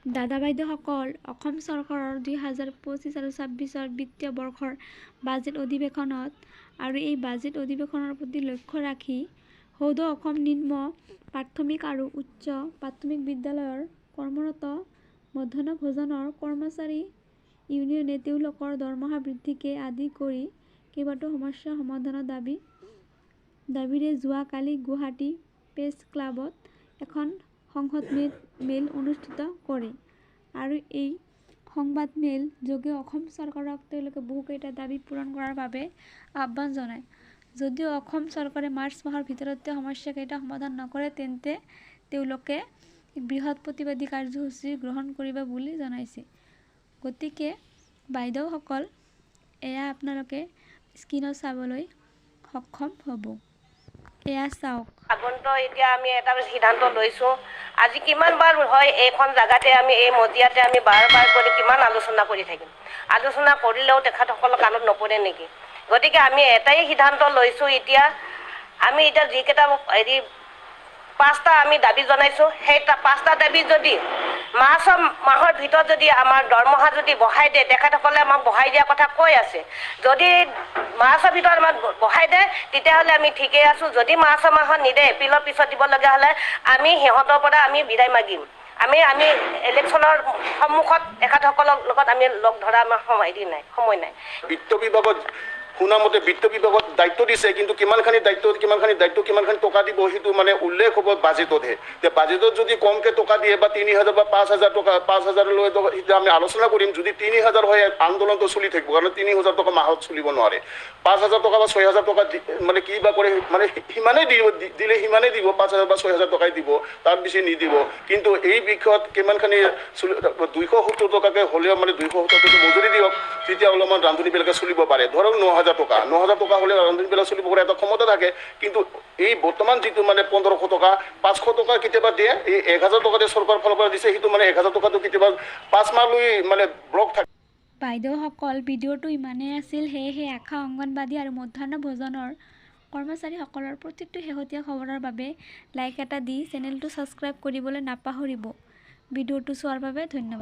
দাদা বাইদেউসকল, অসম চৰকাৰৰ 2025 আৰু 26 বিত্তীয় বৰ্ষৰ বাজেট অধিৱেশনত আৰু এই বাজেট অধিৱেশনৰ প্ৰতি লক্ষ্য ৰাখি সৌধ অসম নিম্ন প্ৰাথমিক আৰু উচ্চ প্ৰাথমিক বিদ্যালয়ৰ কৰ্মৰত মধ্যাহ্ন ভোজনৰ কৰ্মচাৰী ইউনিয়নে তেওঁলোকৰ দৰমহা বৃদ্ধিকে আদি কৰি কেইবাটাও সমস্যা সমাধানৰ দাবীৰে যোৱাকালি গুৱাহাটী প্ৰেছ ক্লাবত এখন সংবাদ মেল অনুষ্ঠিত কৰে আৰু এই সংবাদ মেল যোগে অসম চৰকাৰক তেওঁলোকে বহুকেইটা দাবী পূৰণ কৰাৰ বাবে আহ্বান জনায়। যদিও অসম চৰকাৰে মাৰ্চ মাহৰ ভিতৰতে সমস্যাকেইটা সমাধান নকৰে তেন্তে তেওঁলোকে এক বৃহৎ প্ৰতিবাদী কাৰ্যসূচী গ্ৰহণ কৰিব বুলি জনাইছে। গতিকে বাইদেউসকল, এয়া আপোনালোকে স্ক্ৰীনত চাবলৈ সক্ষম হ'ব। এয়া চাওক। এতিয়া আমি এটা সিদ্ধান্ত লৈছোঁ। আজি কিমান বাৰ হয় এইখন জাগাতে আমি এই মজিয়াতে আমি বাৰ কৰি কিমান আলোচনা কৰি থাকিম। আলোচনা কৰিলেও তেখেতসকলৰ কাণত নপৰে নেকি? গতিকে আমি এটাই সিদ্ধান্ত লৈছোঁ। আমি এতিয়া যিকেইটা পাঁচটা আমি দাবী জনাইছোঁ, সেই পাঁচটা দাবী যদি মাহৰ ভিতৰত যদি আমাৰ দৰমহা যদি বঢ়াই দিয়ে, তেখেতসকলে আমাক বঢ়াই দিয়াৰ কথা কৈ আছে। যদি মাৰ্চৰ ভিতৰত আমাক বঢ়াই দিয়ে তেতিয়াহ'লে আমি ঠিকেই আছোঁ। যদি মাৰ্চৰ মাহত নিদিয়ে, এপ্ৰিলৰ পিছত দিবলগীয়া হ'লে আমি সিহঁতৰ পৰা আমি বিদায় মাগিম। আমি ইলেকশ্যনৰ সন্মুখত তেখেতসকলৰ লগত আমি লগ ধৰা আমাৰ সময় নাই। বিত্ত বিভাগত শুনামতে বিত্ত বিভাগত দায়িত্ব দিছে, কিন্তু কিমানখিনি দায়িত্ব কিমানখিনি টকা দিব সেইটো মানে উল্লেখ হ'ব বাজেটতহে। বাজেটত যদি কমকৈ টকা দিয়ে বা 3,000 বা 5,000 টকা 5,000লৈ সেইটো আমি আলোচনা কৰিম। যদি 3,000 হয় আন্দোলনটো চলি থাকিব, কাৰণ 3,000 টকা মাহত চলিব নোৱাৰে। 5,000 টকা বা 6,000 টকা মানে কি বা কৰে, মানে সিমানেই দিলে সিমানেই দিব, 5,000 বা 6,000 টকাই দিব, তাৰ বেছি নিদিব। কিন্তু এই বিষয়ত কিমানখিনি 270 টকাকৈ হ'লেও মানে 270 টকা মজুৰি দিয়ক, তেতিয়া অলপমান ৰান্ধনীবিলাকে চলিব পাৰে। ধৰক 9,000 টকা হ'লে ৰান্ধনীবিলাক চলিব পাৰে, এটা ক্ষমতা থাকে। কিন্তু এই বৰ্তমান যিটো মানে 1,500 টকা 500 টকা কেতিয়াবা দিয়ে, এই 1,000 টকাতে চৰকাৰৰ ফালৰ পৰা দিছে, সেইটো মানে 1,000 টকাটো কেতিয়াবা 5 মাহলৈ মানে ব্লক থাকে। বাইদেউসকল, ভিডিঅ'টো ইমানেই আছিল। সেয়েহে আশা অংগনবাদী আৰু মধ্যাহ্ন ভোজনৰ কৰ্মচাৰীসকলৰ প্ৰত্যেকটো শেহতীয়া খবৰৰ বাবে লাইক এটা দি চেনেলটো ছাবস্ক্ৰাইব কৰিবলৈ নাপাহৰিব। ভিডিঅ'টো চোৱাৰ বাবে ধন্যবাদ।